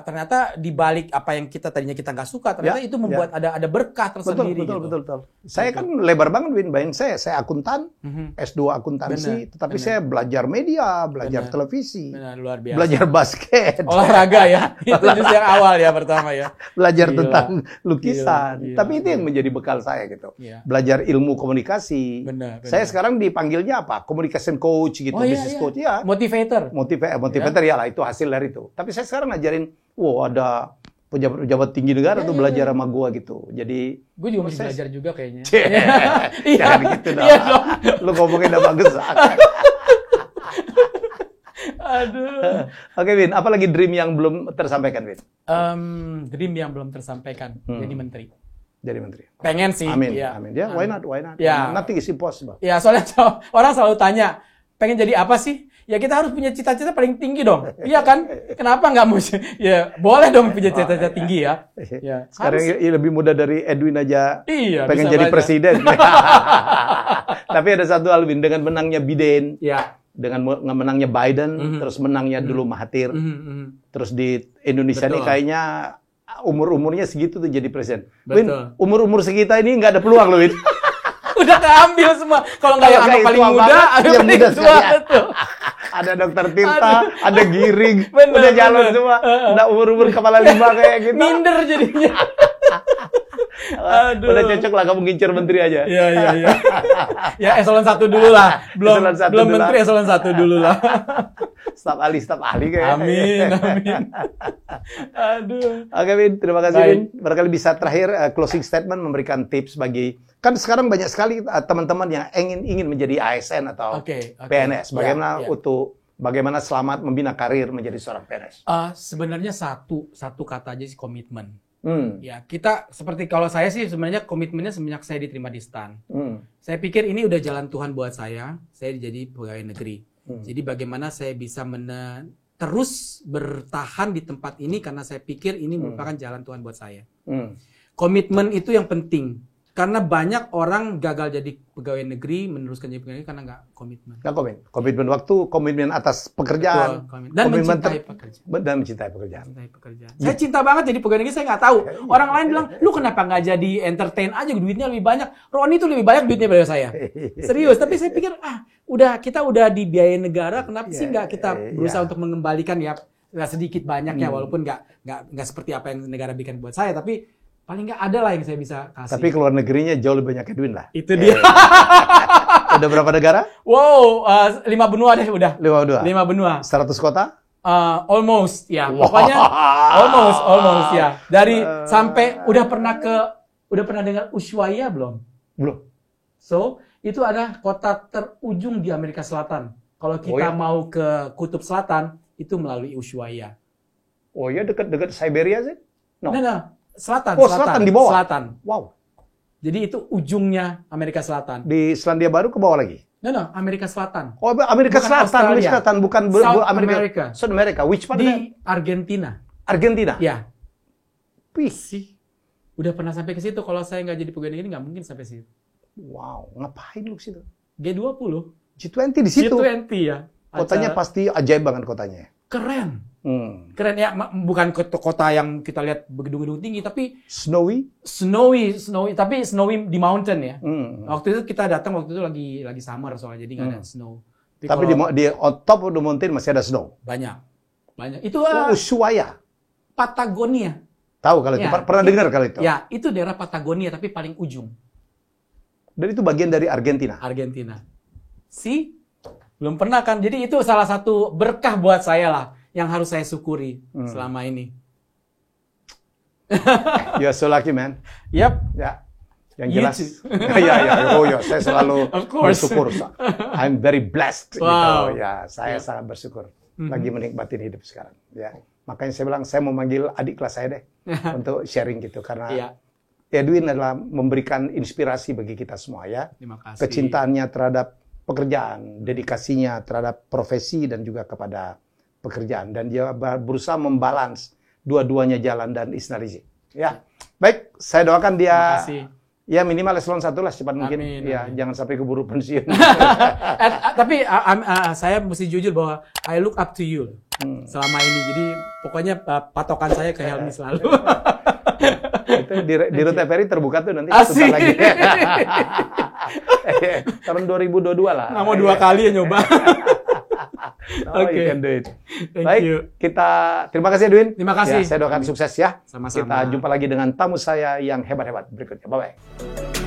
A: ternyata di balik apa yang tadinya kita nggak suka, ternyata itu membuat ada berkah tersendiri.
B: Betul. Saya kan lebar banget Win, bayang saya akuntan, S2 akuntansi, tetapi saya belajar media, belajar televisi,
A: luar biasa.
B: Belajar basket,
A: olahraga ya. Itu justru yang awal ya pertama ya.
B: Belajar tentang lukisan. Tapi itu yang menjadi bekal saya gitu. Belajar ilmu komunikasi.
A: Benar.
B: Saya sekarang dipanggilnya apa? Communication coach gitu, business coach ya. Motivator ya lah, itu hasil dari itu. Tapi saya sekarang ngajarin, ada pejabat tinggi negara tuh belajar sama gua gitu. Jadi
A: gue juga mesti belajar juga kayaknya.
B: Jangan gitu dong. Lu ngomongin udah bagus.
A: Aduh.
B: Oke, Win, apa lagi dream yang belum tersampaikan, Win?
A: Dream yang belum tersampaikan, jadi menteri.
B: Jadi menteri.
A: Pengen sih.
B: Amin. Ya, why not?
A: Ya.
B: Nothing is impossible.
A: Ya, soalnya orang selalu tanya, pengen jadi apa sih? Ya kita harus punya cita-cita paling tinggi dong. Iya kan? Kenapa nggak mau? Ya boleh dong punya cita-cita tinggi ya.
B: Sekarang lebih mudah dari Edwin aja.
A: Iya.
B: Pengen jadi presiden. Tapi ada satu hal, Win, dengan menangnya Biden.
A: Ya.
B: Dengan menangnya Biden, terus menangnya dulu Mahathir. Terus di Indonesia ini kayaknya umur-umurnya segitu tuh jadi presiden. Win, umur-umur segitu ini nggak ada peluang loh, Win.
A: Udah keambil semua. Kalau nggak yang anak paling muda,
B: yang muda sekali. Ada Dokter Tirta, ada Giring, udah jalan semua. Udah umur-umur kepala 5 kayak gitu.
A: Minder jadinya.
B: Aduh. Udah cocok lah kamu ngincer menteri aja.
A: Iya. Ya eselon 1 dulu lah. Belum menteri, eselon 1 dulu lah.
B: Staf ahli kayak.
A: Amin. Aduh.
B: Oke, Win, terima kasih, Win. Barangkali bisa terakhir closing statement, memberikan tips bagi, kan sekarang banyak sekali teman-teman yang ingin menjadi ASN atau PNS. Bagaimana selamat membina karir menjadi seorang PNS?
A: Sebenarnya satu kata aja sih, komitmen. Ya, kita seperti kalau saya sih sebenarnya komitmennya semenjak saya diterima di STAN. Saya pikir ini udah jalan Tuhan buat saya jadi pegawai negeri. Jadi bagaimana saya bisa terus bertahan di tempat ini karena saya pikir ini merupakan jalan Tuhan buat saya. Komitmen itu yang penting. Karena banyak orang gagal jadi pegawai negeri, meneruskan jadi pegawai negeri karena nggak komitmen.
B: Nggak komitmen waktu, komitmen atas pekerjaan.
A: Betul, dan mencintai pekerjaan.
B: Dan mencintai pekerjaan.
A: Saya cinta banget jadi pegawai negeri, saya nggak tahu. Orang lain bilang, lu kenapa nggak jadi entertain aja, duitnya lebih banyak. Roni tuh lebih banyak duitnya daripada saya. Serius, tapi saya pikir, kita udah dibiayai negara, kenapa sih nggak kita berusaha untuk mengembalikan ya sedikit banyaknya, walaupun nggak seperti apa yang negara berikan buat saya, tapi paling nggak ada lah yang saya bisa kasih.
B: Tapi keluar negerinya jauh lebih banyak Edwin lah.
A: Itu dia.
B: Udah berapa negara?
A: Wow, 5 benua deh udah.
B: 5
A: benua.
B: 100 kota?
A: Almost, ya. Pokoknya almost ya. Dari sampai udah pernah dengar Ushuaia belum?
B: Belum.
A: So, itu ada kota terujung di Amerika Selatan. Kalau kita mau ke Kutub Selatan, itu melalui Ushuaia.
B: Oh ya, dekat Siberia sih?
A: No. Selatan.
B: Di bawah?
A: Selatan.
B: Wow.
A: Jadi itu ujungnya Amerika Selatan.
B: Di Selandia Baru ke bawah lagi?
A: No, Amerika Selatan.
B: Oh, Amerika Selatan.
A: Australia.
B: Bukan
A: South America.
B: South America. Which part?
A: Di Argentina.
B: Argentina?
A: Ya.
B: Wih.
A: Sih. Udah pernah sampai ke situ. Kalau saya nggak jadi pegawai negeri, nggak mungkin sampai situ.
B: Wow. Ngapain lu ke situ?
A: G20.
B: G20 di situ?
A: G20 ya.
B: Kotanya pasti ajaib banget kotanya.
A: Keren. Keren ya, bukan kota yang kita lihat gedung-gedung tinggi, tapi
B: snowy,
A: tapi snowy di mountain ya. Waktu itu kita datang, waktu itu lagi summer soalnya, jadi nggak ada snow.
B: Tapi di on top of the mountain masih ada snow.
A: Banyak. Itu
B: Ushuaia,
A: Patagonia.
B: Tahu kalau itu? Pernah dengar kalau itu?
A: Ya, itu daerah Patagonia tapi paling ujung.
B: Dan itu bagian dari Argentina.
A: Belum pernah kan? Jadi itu salah satu berkah buat saya lah, yang harus saya syukuri selama ini.
B: You're so lucky, man.
A: Yep.
B: Ya. Yang jelas. Ya. Saya selalu bersyukur. I'm very blessed.
A: Wow.
B: Gitu. Ya, saya sangat bersyukur. Lagi menikmati hidup sekarang. Ya. Makanya saya bilang, saya mau manggil adik kelas saya deh untuk sharing gitu, karena Edwin adalah memberikan inspirasi bagi kita semua ya.
A: Terima kasih.
B: Kecintaannya terhadap pekerjaan, dedikasinya terhadap profesi dan juga kepada pekerjaan, dan dia berusaha membalans dua-duanya jalan dan is not easy. Ya. Baik, saya doakan dia ya minimal eselon 1 lah secepat mungkin. Ya, jangan sampai keburu pensiun.
A: Tapi saya mesti jujur bahwa I look up to you selama ini. Jadi pokoknya patokan saya ke Helmi selalu.
B: Itu di Rute Ferry terbuka tuh nanti
A: sebentar lagi.
B: Tahun 2022 lah.
A: Nggak mau 2 kali ya nyoba.
B: You can do it.
A: Thank you.
B: Kita terima kasih Edwin.
A: Terima kasih.
B: Ya, saya doakan sukses ya.
A: Sama-sama.
B: Kita jumpa lagi dengan tamu saya yang hebat-hebat berikutnya. Bye-bye.